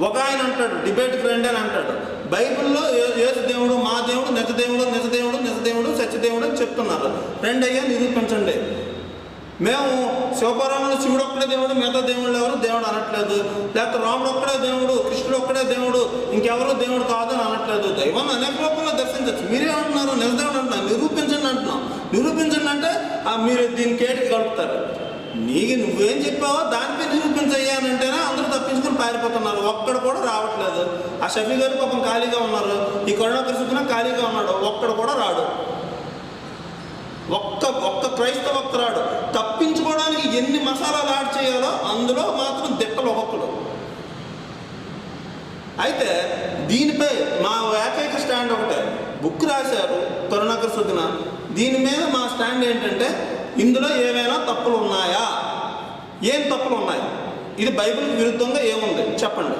ఒక ఆయన అంటాడు, డిబేట్ ఫ్రెండ్ అని అంటాడు, బైబిల్లో యేసు దేవుడు, మా దేవుడు, నిజ దేవుడు, నిజ దేవుడు, నిజ దేవుడు, సత్యదేవుడు అని చెప్తున్నారు. ఫ్రెండ్ అయ్యా నిరూపించండి. మేము శివపురాణంలో శివుడు ఒక్కడే దేవుడు, మిగతా దేవుళ్ళు ఎవరు దేవుడు అనట్లేదు. లేకపోతే రాముడు ఒక్కడే దేవుడు, కృష్ణుడు ఒక్కడే దేవుడు, ఇంకెవరు దేవుడు కాదని అనట్లేదు. దైవాన్ని అనేక రూపంలో దర్శించవచ్చు. మీరే అంటున్నారు నిజ దేవుడు అంటున్నారు, నిరూపించండి అంటున్నాం. నిరూపించండి అంటే మీరు దీనికి కేటికి కలుపుతారు. నువ్వేం చెప్పావో దానిపై నిరూపించయ్యానంటేనే అందరూ తప్పించుకొని పారిపోతున్నారు. ఒక్కడు కూడా రావట్లేదు. ఆ షఫీ గారు పాపం ఖాళీగా ఉన్నారు, ఈ కరుణాకర్ సుబ్బన ఖాళీగా ఉన్నాడు, ఒక్కడు కూడా రాడు. ఒక్క క్రైస్తవ భక్త రాడు. తప్పించుకోవడానికి ఎన్ని మసాలాలు యాడ్ చేయాలో అందులో మాత్రం దిట్టలు ఒక్కొక్కడు. అయితే దీనిపై మా ఏకైక స్టాండ్ ఒకటే. బుక్ రాశారు కరుణాకర్ సుబ్బన, దీని మీద మా స్టాండ్ ఏంటంటే ఇందులో ఏమైనా తప్పులు ఉన్నాయా, ఏం తప్పులు ఉన్నాయి, ఇది బైబిల్కి విరుద్ధంగా ఏముంది చెప్పండి.